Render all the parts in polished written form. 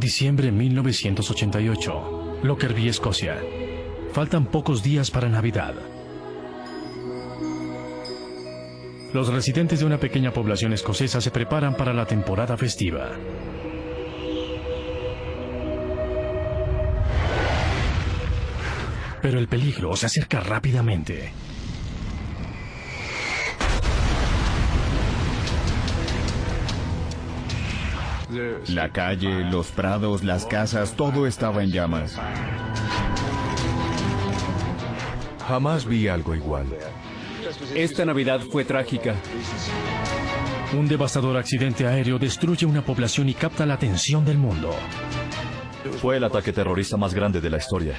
Diciembre 1988. Lockerbie, Escocia. Faltan pocos días para Navidad. Los residentes de una pequeña población escocesa se preparan para la temporada festiva. Pero el peligro se acerca rápidamente. La calle, los prados, las casas, todo estaba en llamas. Jamás vi algo igual. Esta Navidad fue trágica. Un devastador accidente aéreo destruye una población y capta la atención del mundo. Fue el ataque terrorista más grande de la historia.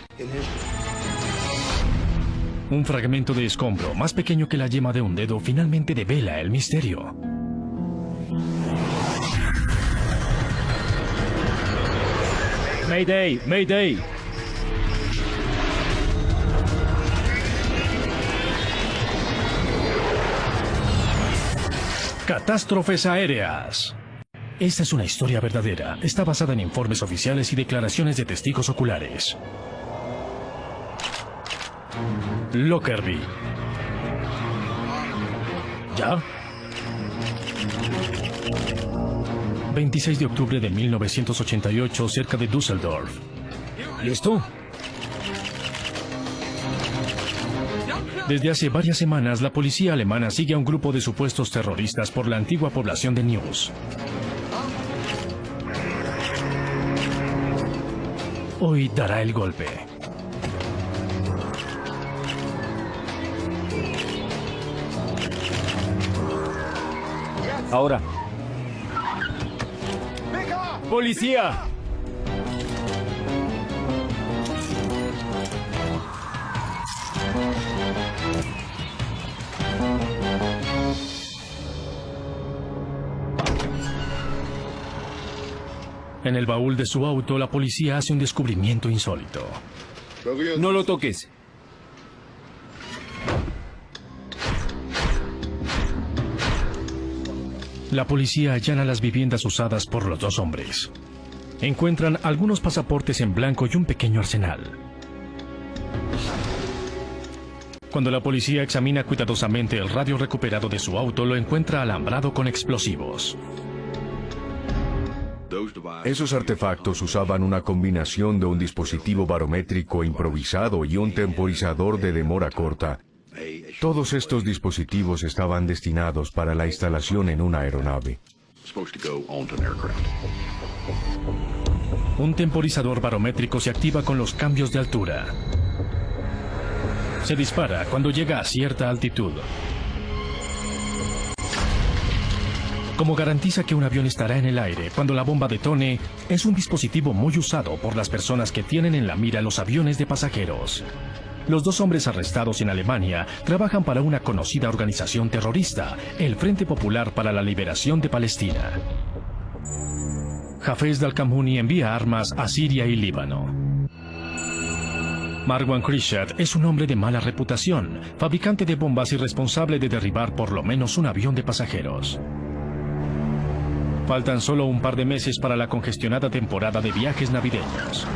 Un fragmento de escombro, más pequeño que la yema de un dedo, finalmente devela el misterio. Mayday, Mayday. Catástrofes aéreas. Esta es una historia verdadera. Está basada en informes oficiales y declaraciones de testigos oculares. Lockerbie. ¿Ya? 26 de octubre de 1988, cerca de Düsseldorf. ¿Listo? Desde hace varias semanas, la policía alemana sigue a un grupo de supuestos terroristas por la antigua población de Neuss. Hoy dará el golpe. Ahora. ¡Policía! En el baúl de su auto, la policía hace un descubrimiento insólito. No lo toques. La policía allana las viviendas usadas por los dos hombres. Encuentran algunos pasaportes en blanco y un pequeño arsenal. Cuando la policía examina cuidadosamente el radio recuperado de su auto, lo encuentra alambrado con explosivos. Esos artefactos usaban una combinación de un dispositivo barométrico improvisado y un temporizador de demora corta. Todos estos dispositivos estaban destinados para la instalación en una aeronave. Un temporizador barométrico se activa con los cambios de altura. Se dispara cuando llega a cierta altitud. Como garantiza que un avión estará en el aire cuando la bomba detone, es un dispositivo muy usado por las personas que tienen en la mira los aviones de pasajeros. Los dos hombres arrestados en Alemania trabajan para una conocida organización terrorista, el Frente Popular para la Liberación de Palestina. Hafez al-Kamhouni envía armas a Siria y Líbano. Marwan Krishat es un hombre de mala reputación, fabricante de bombas y responsable de derribar por lo menos un avión de pasajeros. Faltan solo un par de meses para la congestionada temporada de viajes navideños.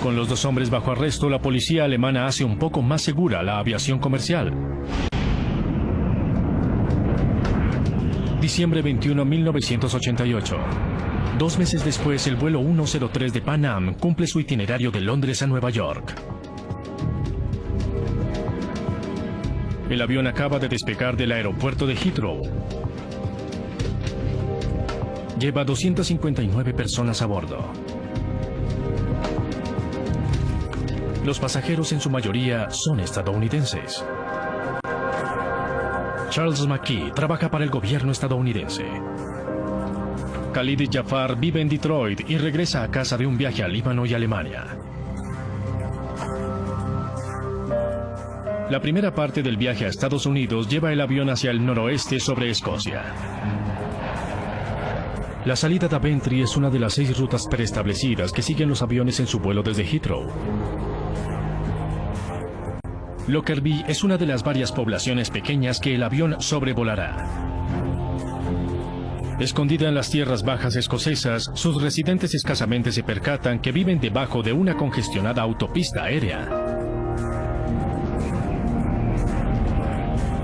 Con los dos hombres bajo arresto, la policía alemana hace un poco más segura la aviación comercial. Diciembre 21, 1988. 2 meses después, el vuelo 103 de Pan Am cumple su itinerario de Londres a Nueva York. El avión acaba de despegar del aeropuerto de Heathrow. Lleva 259 personas a bordo. Los pasajeros en su mayoría son estadounidenses. Charles McKee trabaja para el gobierno estadounidense. Khalid Jafar vive en Detroit y regresa a casa de un viaje a Líbano y Alemania. La primera parte del viaje a Estados Unidos lleva el avión hacia el noroeste sobre Escocia. La salida de Daventry es una de las 6 rutas preestablecidas que siguen los aviones en su vuelo desde Heathrow. Lockerbie es una de las varias poblaciones pequeñas que el avión sobrevolará. Escondida en las tierras bajas escocesas, sus residentes escasamente se percatan que viven debajo de una congestionada autopista aérea.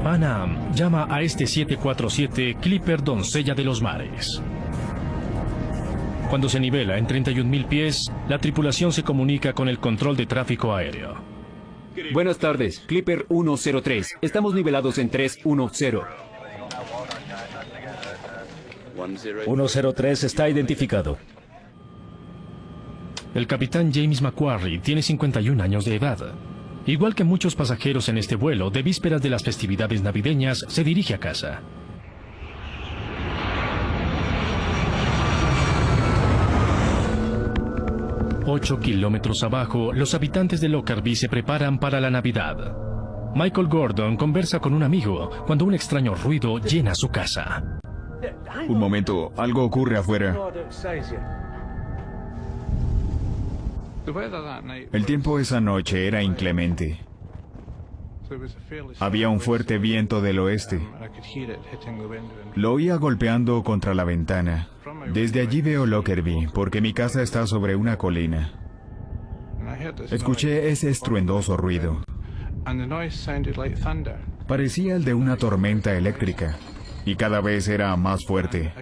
Pan Am llama a este 747 Clipper Doncella de los Mares. Cuando se nivela en 31.000 pies, la tripulación se comunica con el control de tráfico aéreo. Buenas tardes, Clipper 103. Estamos nivelados en 310. 103 está identificado. El capitán James McQuarrie tiene 51 años de edad. Igual que muchos pasajeros en este vuelo, de vísperas de las festividades navideñas, se dirige a casa. Ocho kilómetros abajo, los habitantes de Lockerbie se preparan para la Navidad. Michael Gordon conversa con un amigo cuando un extraño ruido llena su casa. Un momento, algo ocurre afuera. El tiempo esa noche era inclemente. Había un fuerte viento del oeste. Lo oía golpeando contra la ventana. Desde allí veo Lockerbie, porque mi casa está sobre una colina. Escuché ese estruendoso ruido. Parecía el de una tormenta eléctrica, y cada vez era más fuerte.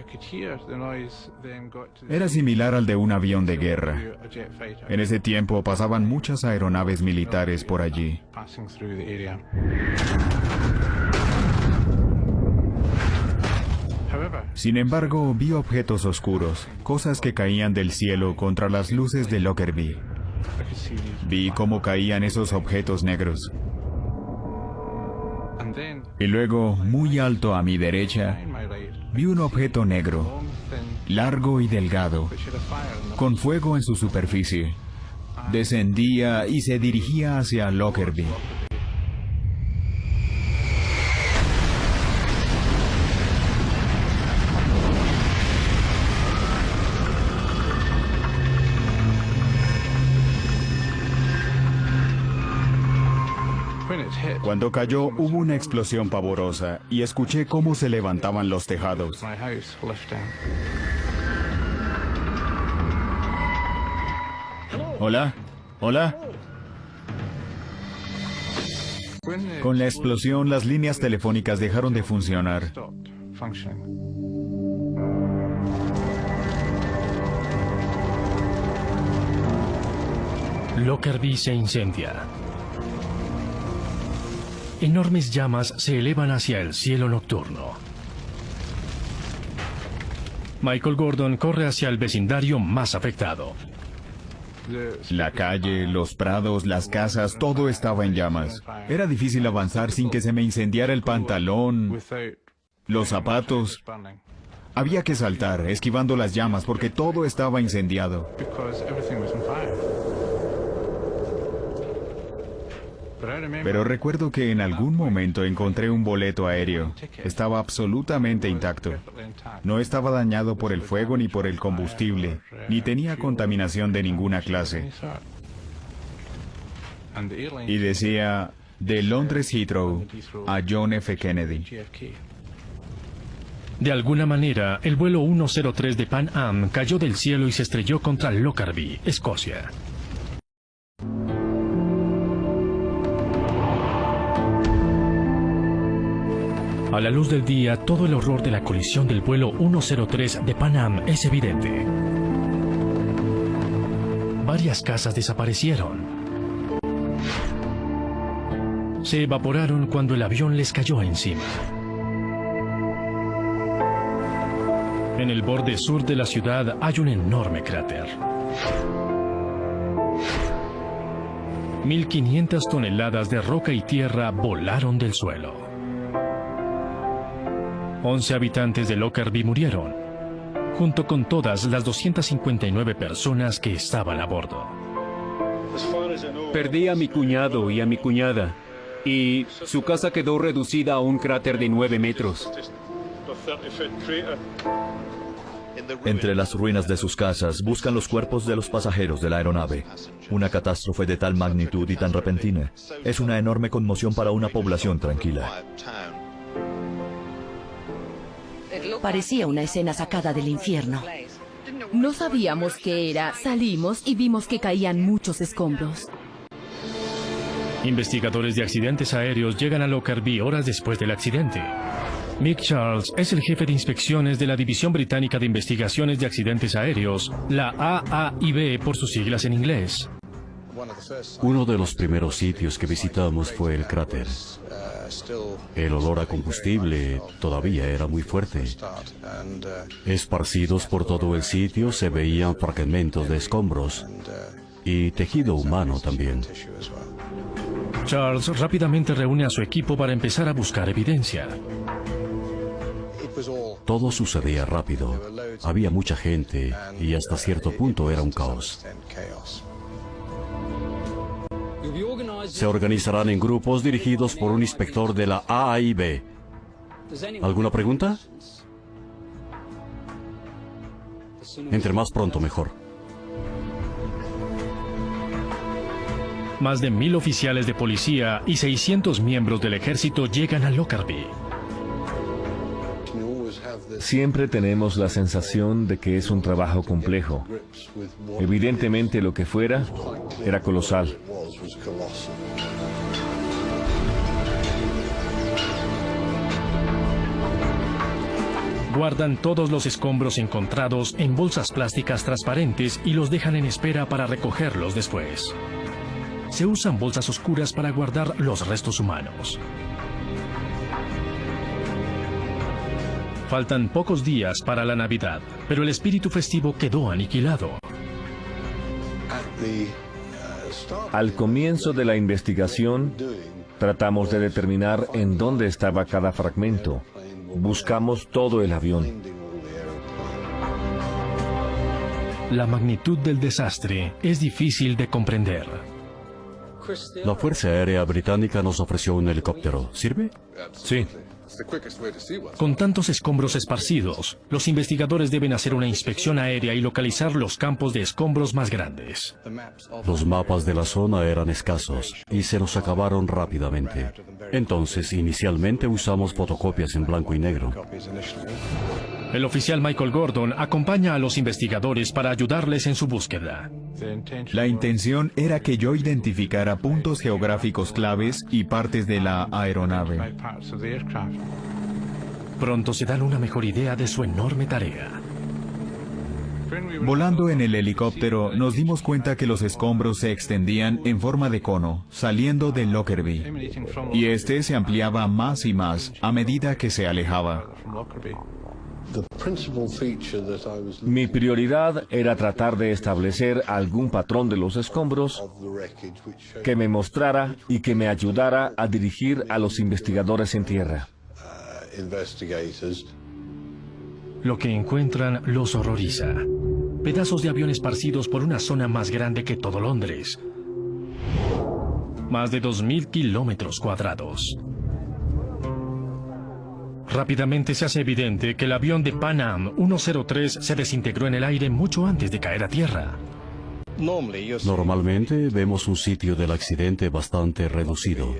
Era similar al de un avión de guerra. En ese tiempo pasaban muchas aeronaves militares por allí. Sin embargo, vi objetos oscuros, cosas que caían del cielo contra las luces de Lockerbie. Vi cómo caían esos objetos negros. Y luego, muy alto a mi derecha, vi un objeto negro, largo y delgado, con fuego en su superficie. Descendía y se dirigía hacia Lockerbie. Cuando cayó, hubo una explosión pavorosa y escuché cómo se levantaban los tejados. ¿Hola? ¿Hola? Con la explosión, las líneas telefónicas dejaron de funcionar. Lockerbie se incendia. Enormes llamas se elevan hacia el cielo nocturno. Michael Gordon corre hacia el vecindario más afectado. La calle, los prados, las casas, todo estaba en llamas. Era difícil avanzar sin que se me incendiara el pantalón, los zapatos. Había que saltar, esquivando las llamas, porque todo estaba incendiado. Pero recuerdo que en algún momento encontré un boleto aéreo. Estaba absolutamente intacto. No estaba dañado por el fuego ni por el combustible, ni tenía contaminación de ninguna clase. Y decía, de Londres Heathrow a John F. Kennedy. De alguna manera, el vuelo 103 de Pan Am cayó del cielo y se estrelló contra Lockerbie, Escocia. A la luz del día, todo el horror de la colisión del vuelo 103 de Pan Am es evidente. Varias casas desaparecieron. Se evaporaron cuando el avión les cayó encima. En el borde sur de la ciudad hay un enorme cráter. 1.500 toneladas de roca y tierra volaron del suelo. 11 habitantes de Lockerbie murieron, junto con todas las 259 personas que estaban a bordo. Perdí a mi cuñado y a mi cuñada, y su casa quedó reducida a un cráter de 9 metros. Entre las ruinas de sus casas buscan los cuerpos de los pasajeros de la aeronave. Una catástrofe de tal magnitud y tan repentina es una enorme conmoción para una población tranquila. Parecía una escena sacada del infierno. No sabíamos qué era. Salimos y vimos que caían muchos escombros. Investigadores de accidentes aéreos llegan a Lockerbie horas después del accidente. Mick Charles es el jefe de inspecciones de la División Británica de Investigaciones de Accidentes Aéreos, la AAIB por sus siglas en inglés. Uno de los primeros sitios que visitamos fue el cráter. El olor a combustible todavía era muy fuerte. Esparcidos por todo el sitio se veían fragmentos de escombros y tejido humano también. Charles rápidamente reúne a su equipo para empezar a buscar evidencia. Todo sucedía rápido. Había mucha gente y hasta cierto punto era un caos. Se organizarán en grupos dirigidos por un inspector de la AAIB. ¿Alguna pregunta? Entre más pronto mejor. Más de 1000 oficiales de policía y 600 miembros del ejército llegan a Lockerbie. Siempre tenemos la sensación de que es un trabajo complejo. Evidentemente lo que fuera era colosal. Guardan todos los escombros encontrados en bolsas plásticas transparentes y los dejan en espera para recogerlos después. Se usan bolsas oscuras para guardar los restos humanos. Faltan pocos días para la Navidad, pero el espíritu festivo quedó aniquilado. Al comienzo de la investigación, tratamos de determinar en dónde estaba cada fragmento. Buscamos todo el avión. La magnitud del desastre es difícil de comprender. La Fuerza Aérea Británica nos ofreció un helicóptero. ¿Sirve? Sí. Con tantos escombros esparcidos, los investigadores deben hacer una inspección aérea y localizar los campos de escombros más grandes. Los mapas de la zona eran escasos y se nos acabaron rápidamente. Entonces, inicialmente usamos fotocopias en blanco y negro. El oficial Michael Gordon acompaña a los investigadores para ayudarles en su búsqueda. La intención era que yo identificara puntos geográficos claves y partes de la aeronave. Pronto se dan una mejor idea de su enorme tarea. Volando en el helicóptero, nos dimos cuenta que los escombros se extendían en forma de cono, saliendo de Lockerbie. Y este se ampliaba más y más a medida que se alejaba. Mi prioridad era tratar de establecer algún patrón de los escombros que me mostrara y que me ayudara a dirigir a los investigadores en tierra. Lo que encuentran los horroriza. Pedazos de avión esparcidos por una zona más grande que todo Londres. Más de 2000 kilómetros cuadrados. Rápidamente se hace evidente que el avión de Pan Am 103 se desintegró en el aire mucho antes de caer a tierra. Normalmente vemos un sitio del accidente bastante reducido.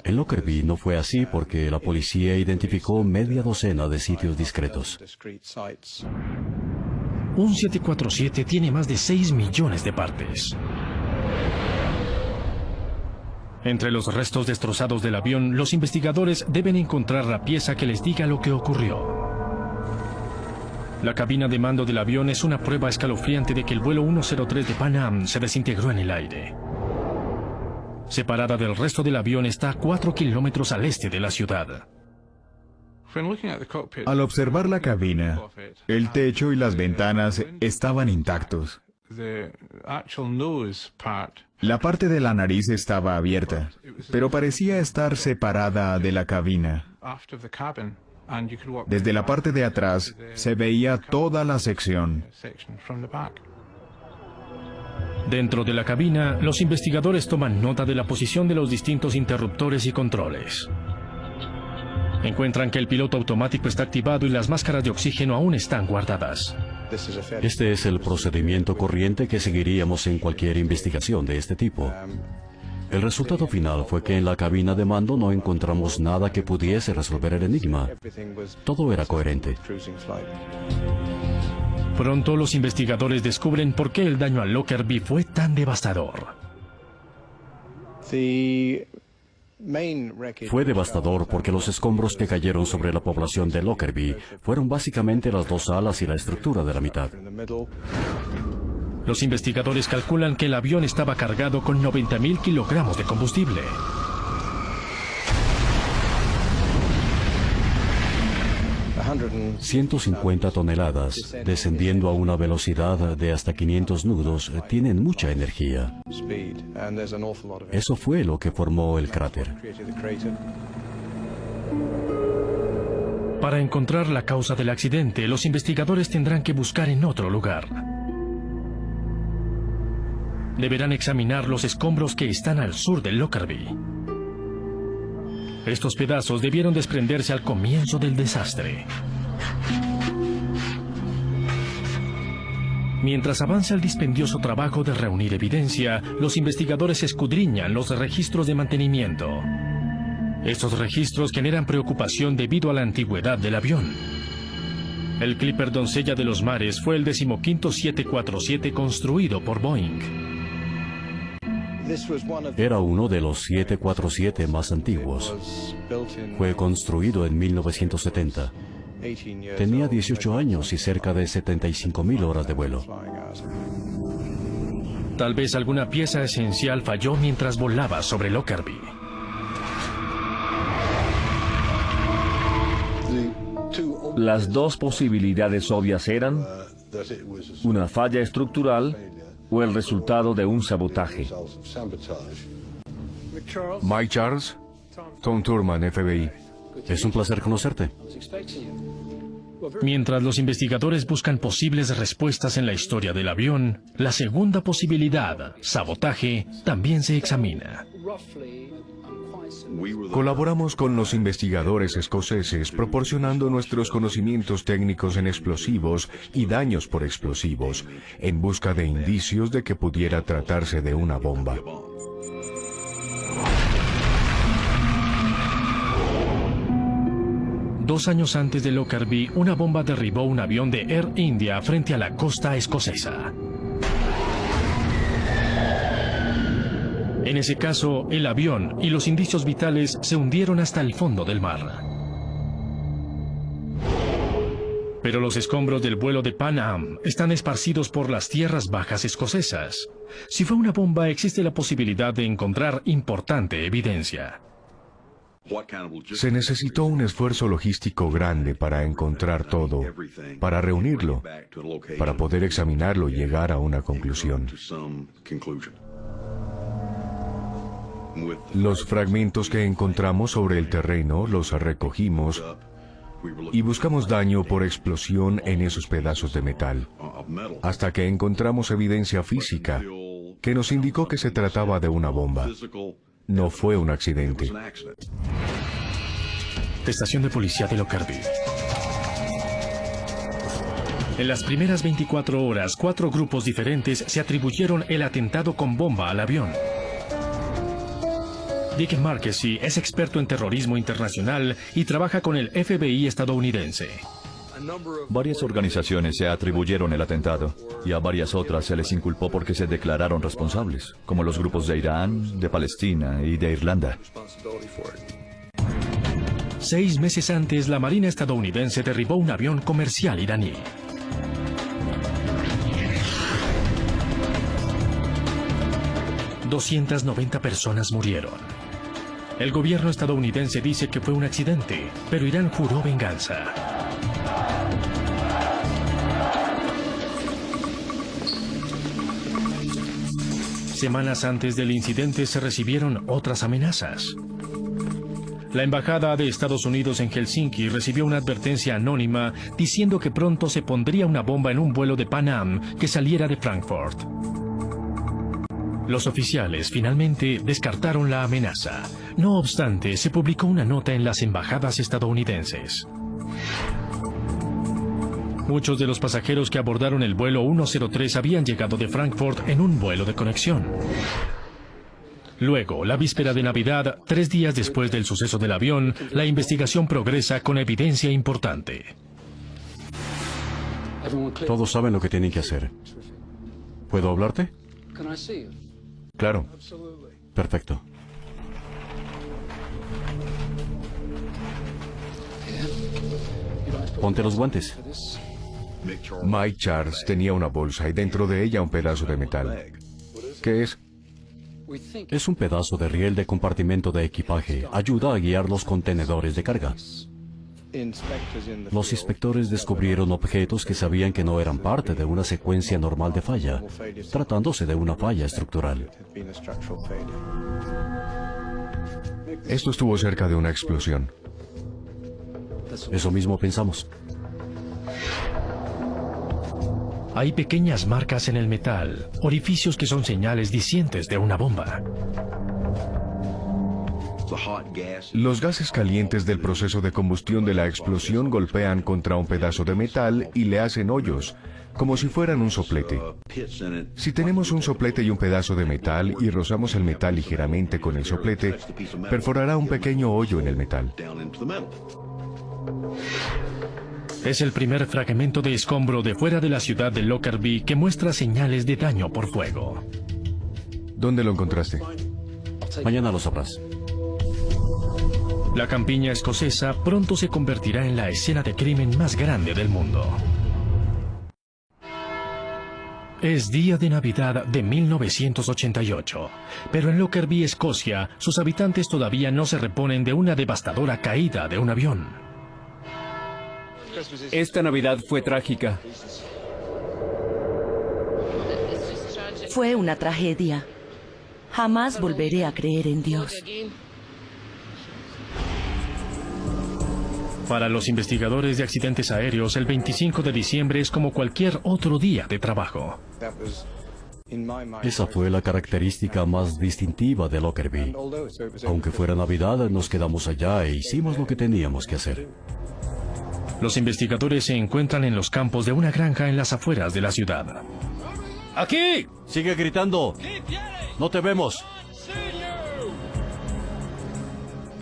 En Lockerbie no fue así porque la policía identificó media docena de sitios discretos. Un 747 tiene más de 6 millones de partes. Entre los restos destrozados del avión, los investigadores deben encontrar la pieza que les diga lo que ocurrió. La cabina de mando del avión es una prueba escalofriante de que el vuelo 103 de Pan Am se desintegró en el aire. Separada del resto del avión está a 4 kilómetros al este de la ciudad. Al observar la cabina, el techo y las ventanas estaban intactos. La parte de la nariz estaba abierta, pero parecía estar separada de la cabina. Desde la parte de atrás se veía toda la sección. Dentro de la cabina, los investigadores toman nota de la posición de los distintos interruptores y controles. Encuentran que el piloto automático está activado y las máscaras de oxígeno aún están guardadas. Este es el procedimiento corriente que seguiríamos en cualquier investigación de este tipo. El resultado final fue que en la cabina de mando no encontramos nada que pudiese resolver el enigma. Todo era coherente. Pronto los investigadores descubren por qué el daño al Lockerbie fue tan devastador. Fue devastador porque los escombros que cayeron sobre la población de Lockerbie fueron básicamente las dos alas y la estructura de la mitad. Los investigadores calculan que el avión estaba cargado con 90.000 kilogramos de combustible. 150 toneladas, descendiendo a una velocidad de hasta 500 nudos, tienen mucha energía. Eso fue lo que formó el cráter. Para encontrar la causa del accidente, los investigadores tendrán que buscar en otro lugar. Deberán examinar los escombros que están al sur del Lockerbie. Estos pedazos debieron desprenderse al comienzo del desastre. Mientras avanza el dispendioso trabajo de reunir evidencia, los investigadores escudriñan los registros de mantenimiento. Estos registros generan preocupación debido a la antigüedad del avión. El Clipper Doncella de los Mares fue el 15º 747 construido por Boeing. Era uno de los 747 más antiguos. Fue construido en 1970. Tenía 18 años y cerca de 75.000 horas de vuelo. Tal vez alguna pieza esencial falló mientras volaba sobre Lockerbie. Las dos posibilidades obvias eran una falla estructural o el resultado de un sabotaje. Mike Charles, Tom Thurman, FBI. Es un placer conocerte. Mientras los investigadores buscan posibles respuestas en la historia del avión, la segunda posibilidad, sabotaje, también se examina. Colaboramos con los investigadores escoceses proporcionando nuestros conocimientos técnicos en explosivos y daños por explosivos, en busca de indicios de que pudiera tratarse de una bomba. Dos años antes de Lockerbie, una bomba derribó un avión de Air India frente a la costa escocesa. En ese caso, el avión y los indicios vitales se hundieron hasta el fondo del mar. Pero los escombros del vuelo de Pan Am están esparcidos por las tierras bajas escocesas. Si fue una bomba, existe la posibilidad de encontrar importante evidencia. Se necesitó un esfuerzo logístico grande para encontrar todo, para reunirlo, para poder examinarlo y llegar a una conclusión. Los fragmentos que encontramos sobre el terreno los recogimos y buscamos daño por explosión en esos pedazos de metal, hasta que encontramos evidencia física que nos indicó que se trataba de una bomba. No fue un accidente. Estación de policía de Lockerbie. En las primeras 24 horas, 4 grupos diferentes se atribuyeron el atentado con bomba al avión. Dick Marquesi es experto en terrorismo internacional y trabaja con el FBI estadounidense. Varias organizaciones se atribuyeron el atentado y a varias otras se les inculpó porque se declararon responsables, como los grupos de Irán, de Palestina y de Irlanda. 6 meses antes, la Marina estadounidense derribó un avión comercial iraní. ...290 personas murieron. El gobierno estadounidense dice que fue un accidente, pero Irán juró venganza. Semanas antes del incidente se recibieron otras amenazas. La embajada de Estados Unidos en Helsinki recibió una advertencia anónima diciendo que pronto se pondría una bomba en un vuelo de Pan Am que saliera de Frankfurt. Los oficiales finalmente descartaron la amenaza. No obstante, se publicó una nota en las embajadas estadounidenses. Muchos de los pasajeros que abordaron el vuelo 103 habían llegado de Frankfurt en un vuelo de conexión. Luego, la víspera de Navidad, 3 días después del suceso del avión, la investigación progresa con evidencia importante. Todos saben lo que tienen que hacer. ¿Puedo hablarte? Claro. Perfecto. Ponte los guantes. Mike Charles tenía una bolsa y dentro de ella un pedazo de metal. ¿Qué es? Es un pedazo de riel de compartimento de equipaje. Ayuda a guiar los contenedores de carga. Los inspectores descubrieron objetos que sabían que no eran parte de una secuencia normal de falla, tratándose de una falla estructural. Esto estuvo cerca de una explosión. Eso mismo pensamos. Hay pequeñas marcas en el metal, orificios que son señales dicientes de una bomba. Los gases calientes del proceso de combustión de la explosión golpean contra un pedazo de metal y le hacen hoyos, como si fueran un soplete. Si tenemos un soplete y un pedazo de metal y rozamos el metal ligeramente con el soplete, perforará un pequeño hoyo en el metal. Es el primer fragmento de escombro de fuera de la ciudad de Lockerbie que muestra señales de daño por fuego. ¿Dónde lo encontraste? Mañana lo sabrás. La campiña escocesa pronto se convertirá en la escena de crimen más grande del mundo. Es día de Navidad de 1988, pero en Lockerbie, Escocia, sus habitantes todavía no se reponen de una devastadora caída de un avión. Esta Navidad fue trágica. Fue una tragedia. Jamás volveré a creer en Dios. Para los investigadores de accidentes aéreos, el 25 de diciembre es como cualquier otro día de trabajo. Esa fue la característica más distintiva de Lockerbie. Aunque fuera Navidad, nos quedamos allá e hicimos lo que teníamos que hacer. Los investigadores se encuentran en los campos de una granja en las afueras de la ciudad. ¡Aquí! ¡Sigue gritando! ¡No te vemos!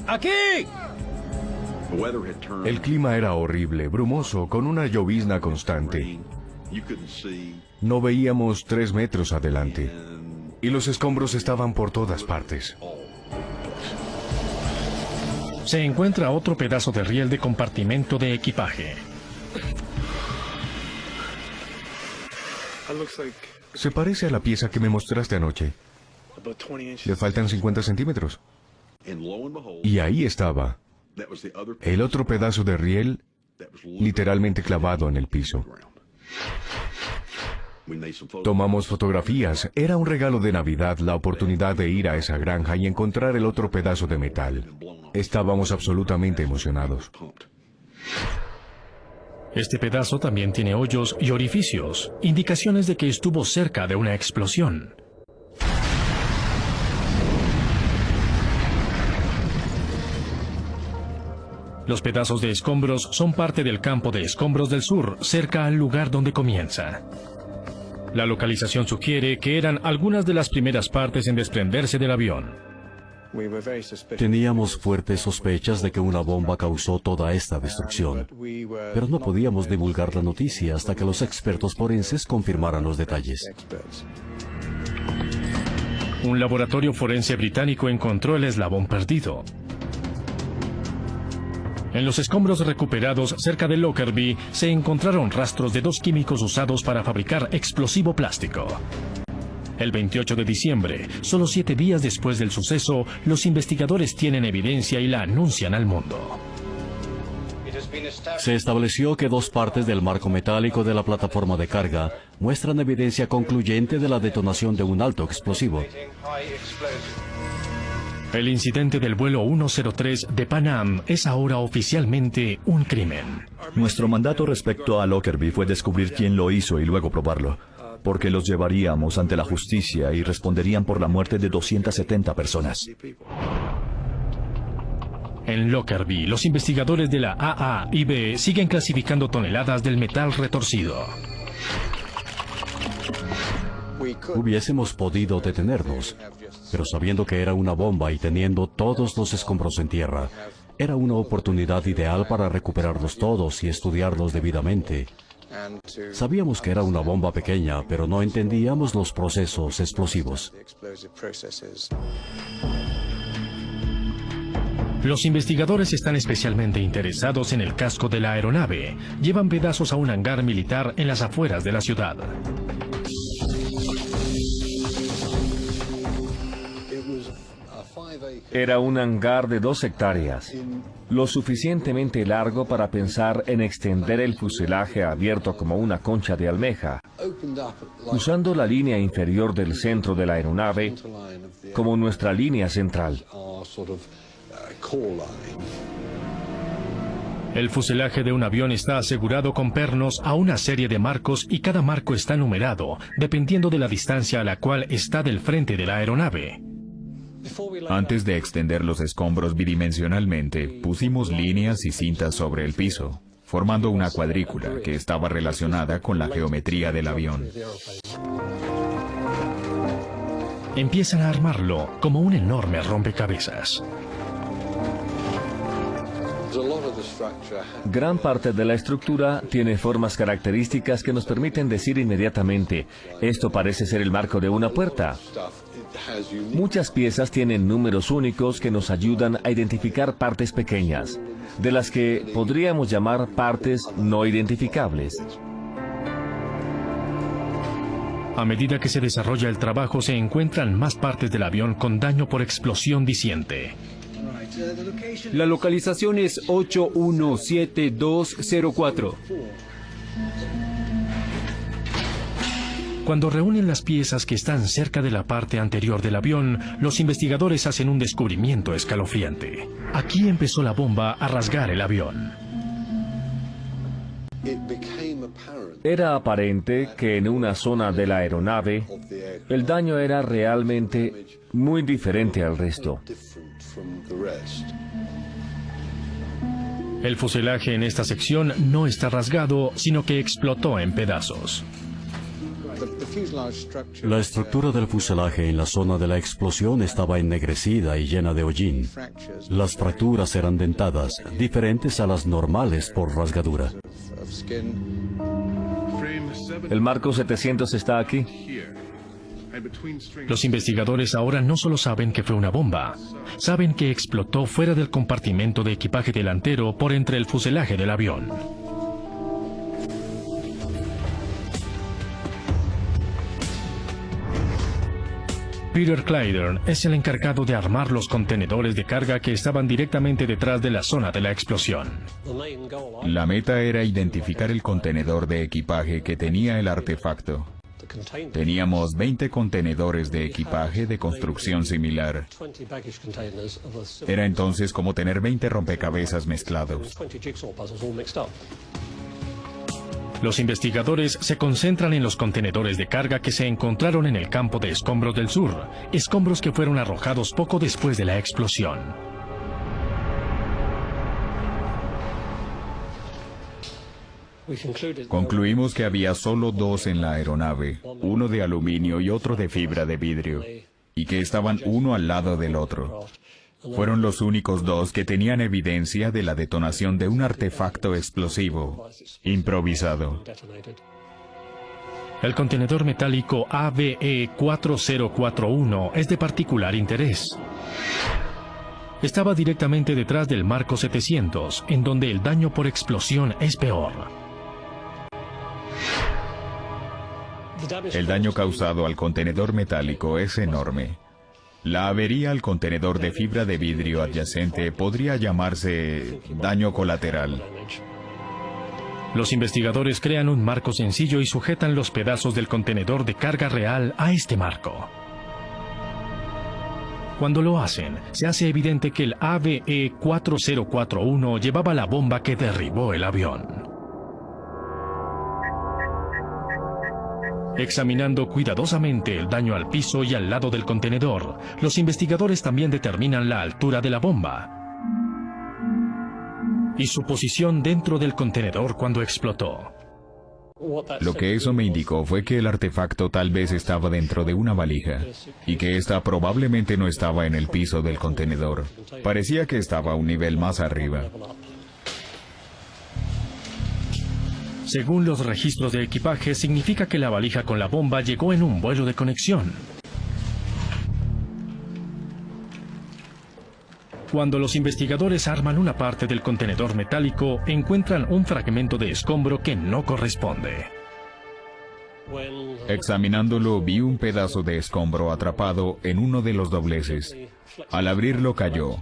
¡Aquí! El clima era horrible, brumoso, con una llovizna constante. No veíamos 3 metros adelante. Y los escombros estaban por todas partes. Se encuentra otro pedazo de riel de compartimento de equipaje. Se parece a la pieza que me mostraste anoche. Le faltan 50 centímetros. Y ahí estaba. El otro pedazo de riel literalmente clavado en el piso. Tomamos fotografías. Era un regalo de Navidad la oportunidad de ir a esa granja y encontrar el otro pedazo de metal. Estábamos absolutamente emocionados. Este pedazo también tiene hoyos y orificios, indicaciones de que estuvo cerca de una explosión. Los pedazos de escombros son parte del campo de escombros del sur, cerca al lugar donde comienza. La localización sugiere que eran algunas de las primeras partes en desprenderse del avión. Teníamos fuertes sospechas de que una bomba causó toda esta destrucción, pero no podíamos divulgar la noticia hasta que los expertos forenses confirmaran los detalles. Un laboratorio forense británico encontró el eslabón perdido. En los escombros recuperados cerca de Lockerbie se encontraron rastros de 2 químicos usados para fabricar explosivo plástico. El 28 de diciembre, solo 7 días después del suceso, los investigadores tienen evidencia y la anuncian al mundo. Se estableció que 2 partes del marco metálico de la plataforma de carga muestran evidencia concluyente de la detonación de un alto explosivo. El incidente del vuelo 103 de Pan Am es ahora oficialmente un crimen. Nuestro mandato respecto a Lockerbie fue descubrir quién lo hizo y luego probarlo, porque los llevaríamos ante la justicia y responderían por la muerte de 270 personas. En Lockerbie, los investigadores de la AAIB siguen clasificando toneladas del metal retorcido. Hubiésemos podido detenernos, pero sabiendo que era una bomba y teniendo todos los escombros en tierra, era una oportunidad ideal para recuperarlos todos y estudiarlos debidamente. Sabíamos que era una bomba pequeña, pero no entendíamos los procesos explosivos. Los investigadores están especialmente interesados en el casco de la aeronave. Llevan pedazos a un hangar militar en las afueras de la ciudad. Era un hangar de 2 hectáreas, lo suficientemente largo para pensar en extender el fuselaje abierto como una concha de almeja, usando la línea inferior del centro de la aeronave como nuestra línea central. El fuselaje de un avión está asegurado con pernos a una serie de marcos y cada marco está numerado, dependiendo de la distancia a la cual está del frente de la aeronave. Antes de extender los escombros bidimensionalmente, pusimos líneas y cintas sobre el piso, formando una cuadrícula que estaba relacionada con la geometría del avión. Empiezan a armarlo como un enorme rompecabezas. Gran parte de la estructura tiene formas características que nos permiten decir inmediatamente, esto parece ser el marco de una puerta. Muchas piezas tienen números únicos que nos ayudan a identificar partes pequeñas, de las que podríamos llamar partes no identificables. A medida que se desarrolla el trabajo, se encuentran más partes del avión con daño por explosión diciente. La localización es 817204. Cuando reúnen las piezas que están cerca de la parte anterior del avión, los investigadores hacen un descubrimiento escalofriante. Aquí empezó la bomba a rasgar el avión. Era aparente que en una zona de la aeronave, el daño era realmente muy diferente al resto. El fuselaje en esta sección no está rasgado, sino que explotó en pedazos. La estructura del fuselaje en la zona de la explosión estaba ennegrecida y llena de hollín. Las fracturas eran dentadas, diferentes a las normales por rasgadura. El marco 700 está aquí. Los investigadores ahora no solo saben que fue una bomba, saben que explotó fuera del compartimento de equipaje delantero por entre el fuselaje del avión. Peter Claydon es el encargado de armar los contenedores de carga que estaban directamente detrás de la zona de la explosión. La meta era identificar el contenedor de equipaje que tenía el artefacto. Teníamos 20 contenedores de equipaje de construcción similar. Era entonces como tener 20 rompecabezas mezclados. Los investigadores se concentran en los contenedores de carga que se encontraron en el campo de escombros del sur, escombros que fueron arrojados poco después de la explosión. Concluimos que había solo 2 en la aeronave, uno de aluminio y otro de fibra de vidrio, y que estaban uno al lado del otro. Fueron los únicos 2 que tenían evidencia de la detonación de un artefacto explosivo improvisado. El contenedor metálico AVE 4041 es de particular interés. Estaba directamente detrás del marco 700, en donde el daño por explosión es peor. El daño causado al contenedor metálico es enorme. La avería al contenedor de fibra de vidrio adyacente podría llamarse daño colateral. Los investigadores crean un marco sencillo y sujetan los pedazos del contenedor de carga real a este marco. Cuando lo hacen, se hace evidente que el AVE 4041 llevaba la bomba que derribó el avión. Examinando cuidadosamente el daño al piso y al lado del contenedor, los investigadores también determinan la altura de la bomba y su posición dentro del contenedor cuando explotó. Lo que eso me indicó fue que el artefacto tal vez estaba dentro de una valija y que ésta probablemente no estaba en el piso del contenedor. Parecía que estaba a un nivel más arriba. Según los registros de equipaje, significa que la valija con la bomba llegó en un vuelo de conexión. Cuando los investigadores arman una parte del contenedor metálico, encuentran un fragmento de escombro que no corresponde. Examinándolo, vi un pedazo de escombro atrapado en uno de los dobleces. Al abrirlo cayó.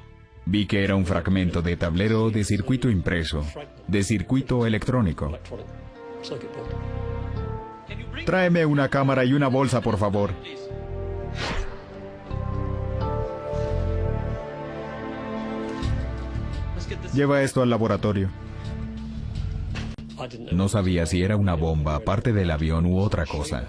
Vi que era un fragmento de tablero de circuito impreso, de circuito electrónico. Tráeme una cámara y una bolsa, por favor. Lleva esto al laboratorio. No sabía si era una bomba, parte del avión u otra cosa.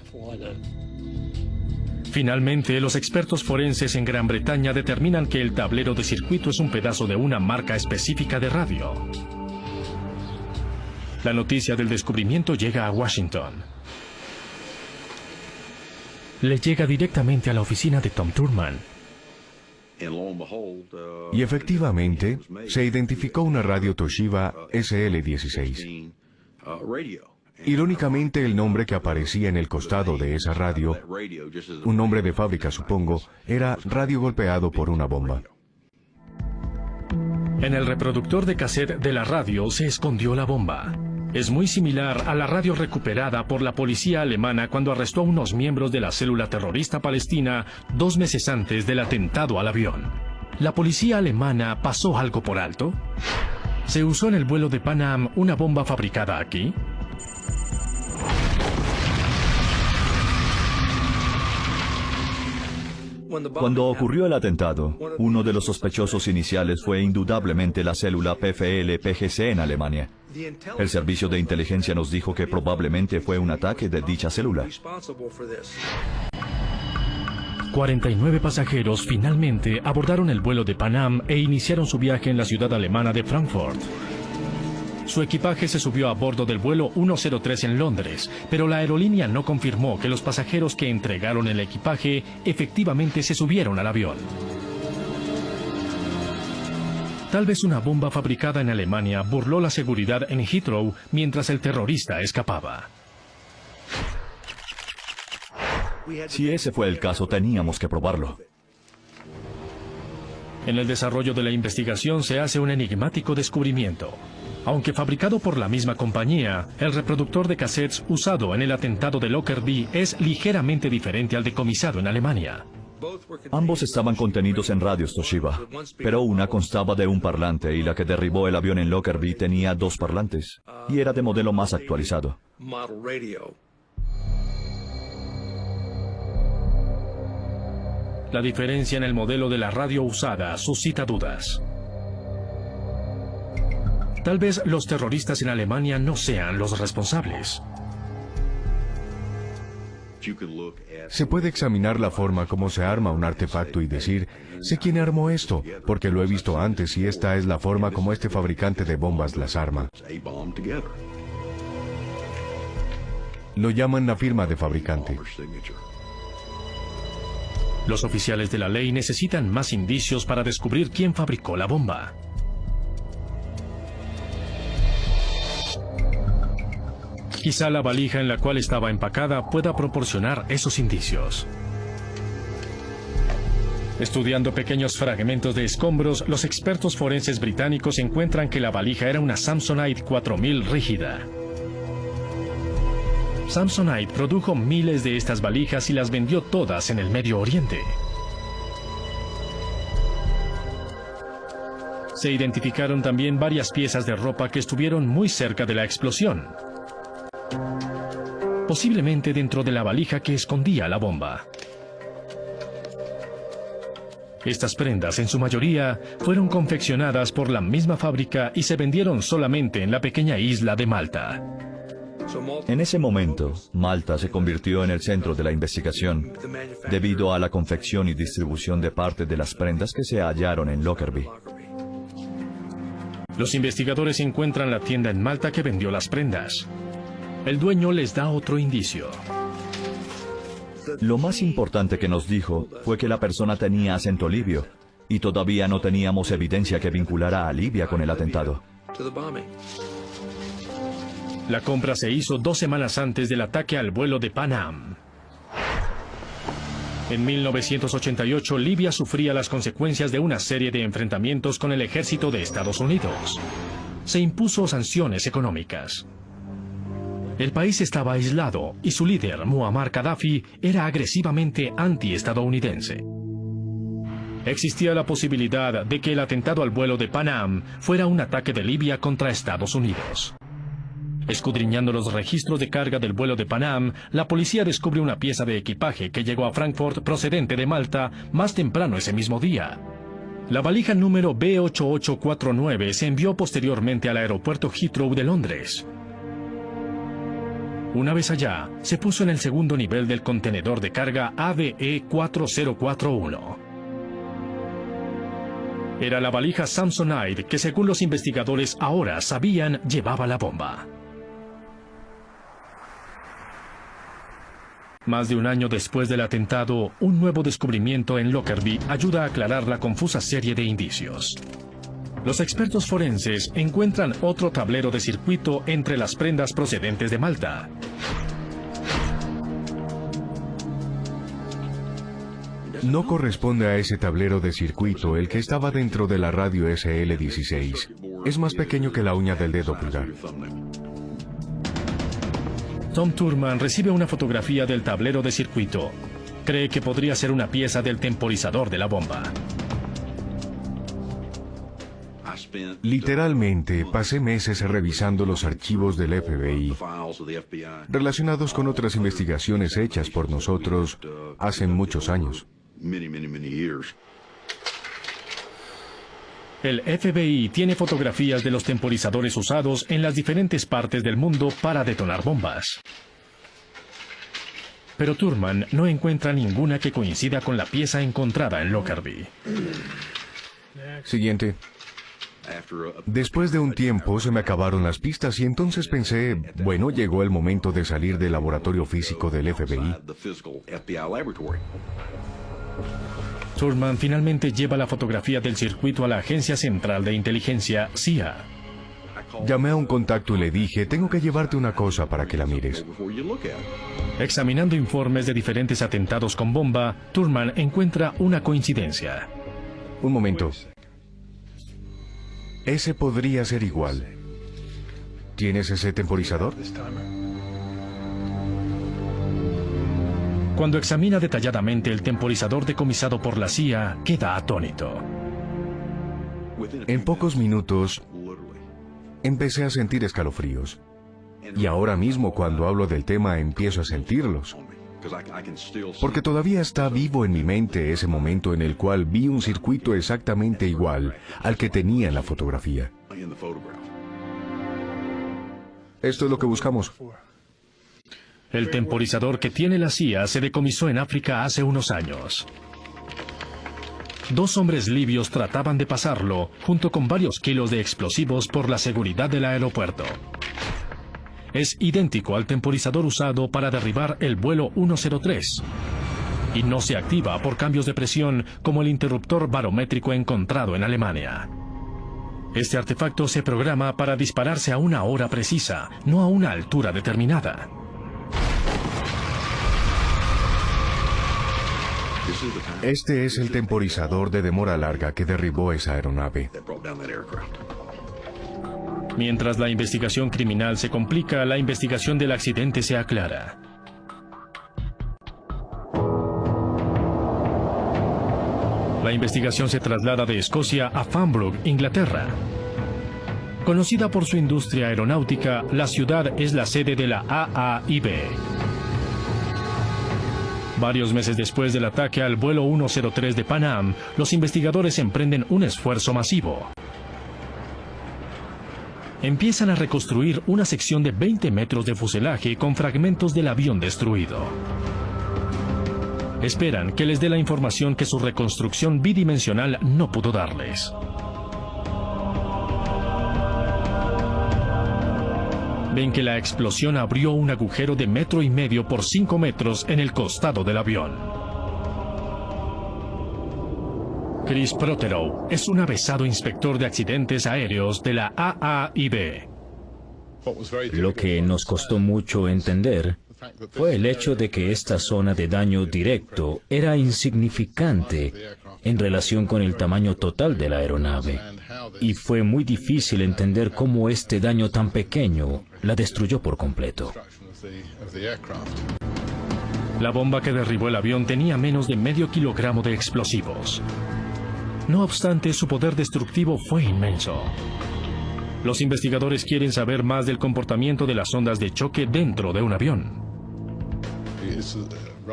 Finalmente, los expertos forenses en Gran Bretaña determinan que el tablero de circuito es un pedazo de una marca específica de radio. La noticia del descubrimiento llega a Washington. Le llega directamente a la oficina de Tom Thurman. Y efectivamente, se identificó una radio Toshiba SL16. Irónicamente, el nombre que aparecía en el costado de esa radio, un nombre de fábrica supongo, era radio golpeado por una bomba. En el reproductor de cassette de la radio se escondió la bomba. Es muy similar a la radio recuperada por la policía alemana cuando arrestó a unos miembros de la célula terrorista palestina 2 meses antes del atentado al avión. ¿La policía alemana pasó algo por alto? ¿Se usó en el vuelo de Pan Am una bomba fabricada aquí? Cuando ocurrió el atentado, uno de los sospechosos iniciales fue indudablemente la célula PFL-PGC en Alemania. El servicio de inteligencia nos dijo que probablemente fue un ataque de dicha célula. 49 pasajeros finalmente abordaron el vuelo de Pan Am e iniciaron su viaje en la ciudad alemana de Frankfurt. Su equipaje se subió a bordo del vuelo 103 en Londres, pero la aerolínea no confirmó que los pasajeros que entregaron el equipaje efectivamente se subieron al avión. Tal vez una bomba fabricada en Alemania burló la seguridad en Heathrow mientras el terrorista escapaba. Si ese fue el caso, teníamos que probarlo. En el desarrollo de la investigación se hace un enigmático descubrimiento. Aunque fabricado por la misma compañía, el reproductor de cassettes usado en el atentado de Lockerbie es ligeramente diferente al decomisado en Alemania. Ambos estaban contenidos en radios Toshiba, pero una constaba de un parlante y la que derribó el avión en Lockerbie tenía 2 parlantes, y era de modelo más actualizado. La diferencia en el modelo de la radio usada suscita dudas. Tal vez los terroristas en Alemania no sean los responsables. Se puede examinar la forma como se arma un artefacto y decir, sé quién armó esto, porque lo he visto antes y esta es la forma como este fabricante de bombas las arma. Lo llaman la firma de fabricante. Los oficiales de la ley necesitan más indicios para descubrir quién fabricó la bomba. Quizá la valija en la cual estaba empacada pueda proporcionar esos indicios. Estudiando pequeños fragmentos de escombros, los expertos forenses británicos encuentran que la valija era una Samsonite 4000 rígida. Samsonite produjo miles de estas valijas y las vendió todas en el Medio Oriente. Se identificaron también varias piezas de ropa que estuvieron muy cerca de la explosión, posiblemente dentro de la valija que escondía la bomba. Estas prendas, en su mayoría, fueron confeccionadas por la misma fábrica y se vendieron solamente en la pequeña isla de Malta. En ese momento, Malta se convirtió en el centro de la investigación, debido a la confección y distribución de parte de las prendas que se hallaron en Lockerbie. Los investigadores encuentran la tienda en Malta que vendió las prendas. El dueño les da otro indicio. Lo más importante que nos dijo fue que la persona tenía acento libio, y todavía no teníamos evidencia que vinculara a Libia con el atentado. La compra se hizo 2 semanas antes del ataque al vuelo de Pan Am. En 1988, Libia sufría las consecuencias de una serie de enfrentamientos con el ejército de Estados Unidos. Se impuso sanciones económicas. El país estaba aislado y su líder, Muammar Gaddafi, era agresivamente anti-estadounidense. Existía la posibilidad de que el atentado al vuelo de Pan Am fuera un ataque de Libia contra Estados Unidos. Escudriñando los registros de carga del vuelo de Pan Am, la policía descubre una pieza de equipaje que llegó a Frankfurt procedente de Malta más temprano ese mismo día. La valija número B8849 se envió posteriormente al aeropuerto Heathrow de Londres. Una vez allá, se puso en el segundo nivel del contenedor de carga AVE 4041. Era la valija Samsonite que, según los investigadores ahora sabían, llevaba la bomba. Más de un año después del atentado, un nuevo descubrimiento en Lockerbie ayuda a aclarar la confusa serie de indicios. Los expertos forenses encuentran otro tablero de circuito entre las prendas procedentes de Malta. No corresponde a ese tablero de circuito el que estaba dentro de la radio SL-16. Es más pequeño que la uña del dedo pulgar. Tom Thurman recibe una fotografía del tablero de circuito. Cree que podría ser una pieza del temporizador de la bomba. Literalmente, pasé meses revisando los archivos del FBI relacionados con otras investigaciones hechas por nosotros hace muchos años. El FBI tiene fotografías de los temporizadores usados en las diferentes partes del mundo para detonar bombas. Pero Thurman no encuentra ninguna que coincida con la pieza encontrada en Lockerbie. Siguiente. Después de un tiempo se me acabaron las pistas y entonces pensé, bueno, llegó el momento de salir del laboratorio físico del FBI. Thurman finalmente lleva la fotografía del circuito a la Agencia Central de Inteligencia, CIA. Llamé a un contacto y le dije, tengo que llevarte una cosa para que la mires. Examinando informes de diferentes atentados con bomba, Thurman encuentra una coincidencia. Un momento. Ese podría ser igual. ¿Tienes ese temporizador? Cuando examina detalladamente el temporizador decomisado por la CIA, queda atónito. En pocos minutos, empecé a sentir escalofríos. Y ahora mismo, cuando hablo del tema, empiezo a sentirlos. Porque todavía está vivo en mi mente ese momento en el cual vi un circuito exactamente igual al que tenía en la fotografía. Esto es lo que buscamos. El temporizador que tiene la CIA se decomisó en África hace unos años. 2 hombres libios trataban de pasarlo, junto con varios kilos de explosivos por la seguridad del aeropuerto. Es idéntico al temporizador usado para derribar el vuelo 103. Y no se activa por cambios de presión como el interruptor barométrico encontrado en Alemania. Este artefacto se programa para dispararse a una hora precisa, no a una altura determinada. Este es el temporizador de demora larga que derribó esa aeronave. Mientras la investigación criminal se complica, la investigación del accidente se aclara. La investigación se traslada de Escocia a Farnborough, Inglaterra. Conocida por su industria aeronáutica, la ciudad es la sede de la AAIB. Varios meses después del ataque al vuelo 103 de Pan Am, los investigadores emprenden un esfuerzo masivo. Empiezan a reconstruir una sección de 20 metros de fuselaje con fragmentos del avión destruido. Esperan que les dé la información que su reconstrucción bidimensional no pudo darles. ven que la explosión abrió un agujero de 1,5 metros por 5 metros en el costado del avión. Chris Protheroe es un avesado inspector de accidentes aéreos de la AAIB. Lo que nos costó mucho entender fue el hecho de que esta zona de daño directo era insignificante en relación con el tamaño total de la aeronave, y fue muy difícil entender cómo este daño tan pequeño la destruyó por completo. La bomba que derribó el avión tenía menos de medio kilogramo de explosivos. No obstante, su poder destructivo fue inmenso. Los investigadores quieren saber más del comportamiento de las ondas de choque dentro de un avión.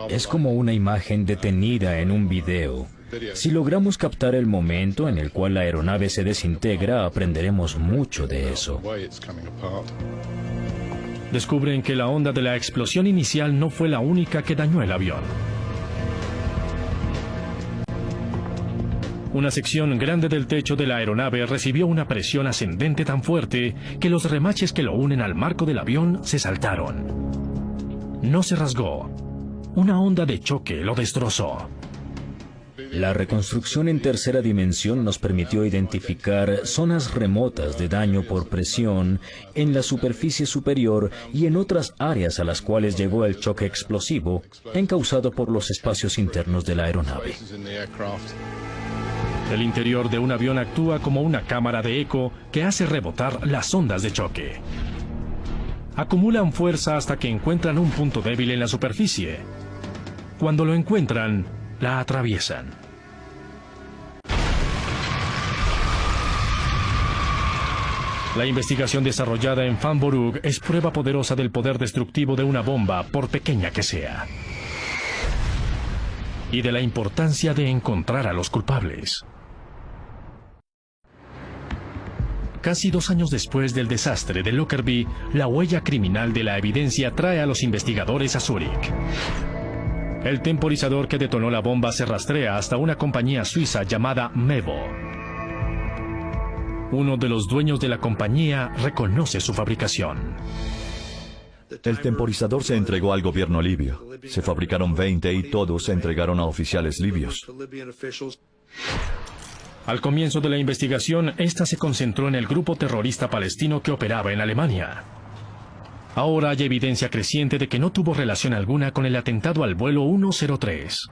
Es como una imagen detenida en un video. Si logramos captar el momento en el cual la aeronave se desintegra, aprenderemos mucho de eso. Descubren que la onda de la explosión inicial no fue la única que dañó el avión. Una sección grande del techo de la aeronave recibió una presión ascendente tan fuerte que los remaches que lo unen al marco del avión se saltaron. No se rasgó. Una onda de choque lo destrozó. La reconstrucción en tercera dimensión nos permitió identificar zonas remotas de daño por presión en la superficie superior y en otras áreas a las cuales llegó el choque explosivo, encausado por los espacios internos de la aeronave. El interior de un avión actúa como una cámara de eco que hace rebotar las ondas de choque. Acumulan fuerza hasta que encuentran un punto débil en la superficie. Cuando lo encuentran, la atraviesan. La investigación desarrollada en Farnborough es prueba poderosa del poder destructivo de una bomba, por pequeña que sea, y de la importancia de encontrar a los culpables. Casi 2 años después del desastre de Lockerbie, la huella criminal de la evidencia trae a los investigadores a Zúrich. El temporizador que detonó la bomba se rastrea hasta una compañía suiza llamada Mevo. Uno de los dueños de la compañía reconoce su fabricación. El temporizador se entregó al gobierno libio. Se fabricaron 20 y todos se entregaron a oficiales libios. Al comienzo de la investigación, esta se concentró en el grupo terrorista palestino que operaba en Alemania. Ahora hay evidencia creciente de que no tuvo relación alguna con el atentado al vuelo 103.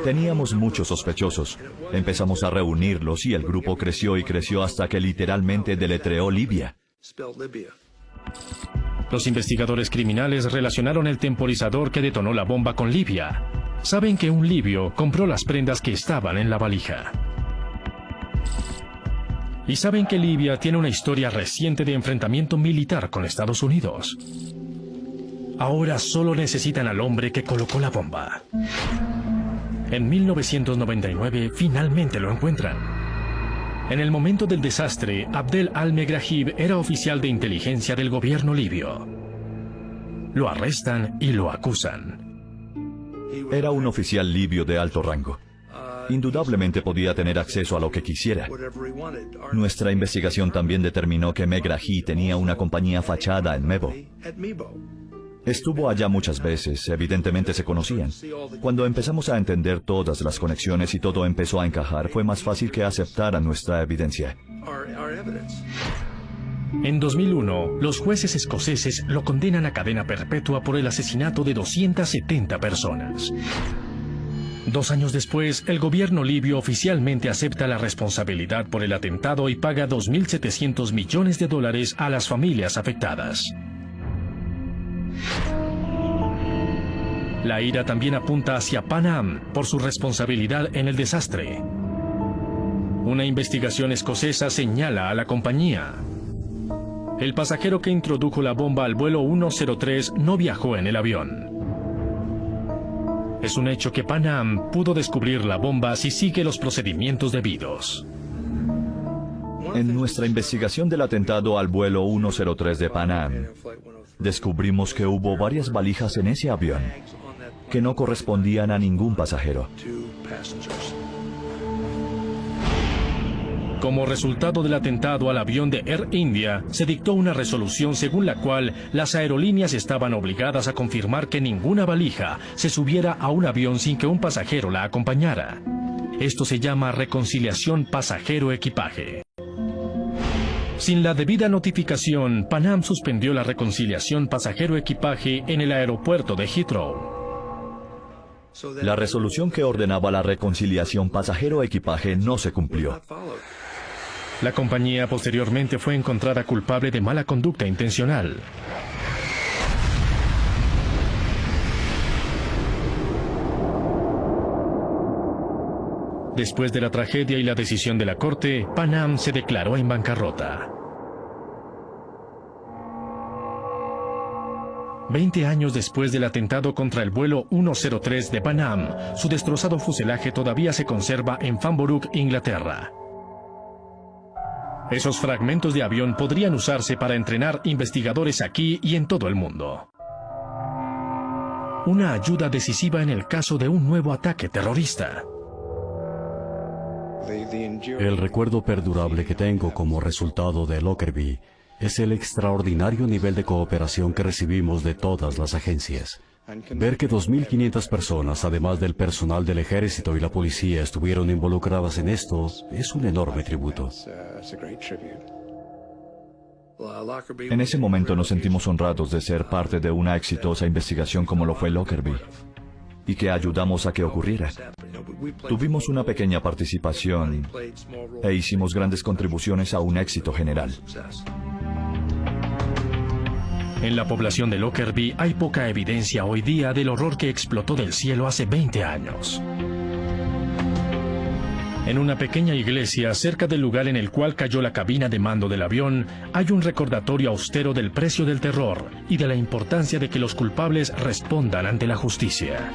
Teníamos muchos sospechosos. Empezamos a reunirlos y el grupo creció y creció hasta que literalmente deletreó Libia. Los investigadores criminales relacionaron el temporizador que detonó la bomba con Libia. Saben que un libio compró las prendas que estaban en la valija. Y saben que Libia tiene una historia reciente de enfrentamiento militar con Estados Unidos. Ahora solo necesitan al hombre que colocó la bomba. En 1999 finalmente lo encuentran. En el momento del desastre, Abdel al-Megrahib era oficial de inteligencia del gobierno libio. Lo arrestan y lo acusan. Era un oficial libio de alto rango. Indudablemente podía tener acceso a lo que quisiera. Nuestra investigación también determinó que Megrahi tenía una compañía fachada en Mevo. Estuvo allá muchas veces, evidentemente se conocían. Cuando empezamos a entender todas las conexiones y todo empezó a encajar, fue más fácil que aceptaran nuestra evidencia. En 2001, los jueces escoceses lo condenan a cadena perpetua por el asesinato de 270 personas. 2 años después, el gobierno libio oficialmente acepta la responsabilidad por el atentado y paga $2.700 millones a las familias afectadas. La ira también apunta hacia Pan Am por su responsabilidad en el desastre. Una investigación escocesa señala a la compañía. El pasajero que introdujo la bomba al vuelo 103 no viajó en el avión. Es un hecho que Pan Am pudo descubrir la bomba si sigue los procedimientos debidos. En nuestra investigación del atentado al vuelo 103 de Pan Am, descubrimos que hubo varias valijas en ese avión que no correspondían a ningún pasajero. Como resultado del atentado al avión de Air India, se dictó una resolución según la cual las aerolíneas estaban obligadas a confirmar que ninguna valija se subiera a un avión sin que un pasajero la acompañara. Esto se llama reconciliación pasajero-equipaje. Sin la debida notificación, Pan Am suspendió la reconciliación pasajero-equipaje en el aeropuerto de Heathrow. La resolución que ordenaba la reconciliación pasajero-equipaje no se cumplió. La compañía posteriormente fue encontrada culpable de mala conducta intencional. Después de la tragedia y la decisión de la corte, Pan Am se declaró en bancarrota. 20 años después del atentado contra el vuelo 103 de Pan Am, su destrozado fuselaje todavía se conserva en Farnborough, Inglaterra. Esos fragmentos de avión podrían usarse para entrenar investigadores aquí y en todo el mundo. Una ayuda decisiva en el caso de un nuevo ataque terrorista. El recuerdo perdurable que tengo como resultado de Lockerbie es el extraordinario nivel de cooperación que recibimos de todas las agencias. Ver que 2.500 personas, además del personal del ejército y la policía, estuvieron involucradas en esto, es un enorme tributo. En ese momento nos sentimos honrados de ser parte de una exitosa investigación como lo fue Lockerbie, y que ayudamos a que ocurriera. Tuvimos una pequeña participación e hicimos grandes contribuciones a un éxito general. En la población de Lockerbie hay poca evidencia hoy día del horror que explotó del cielo hace 20 años. En una pequeña iglesia cerca del lugar en el cual cayó la cabina de mando del avión, hay un recordatorio austero del precio del terror y de la importancia de que los culpables respondan ante la justicia.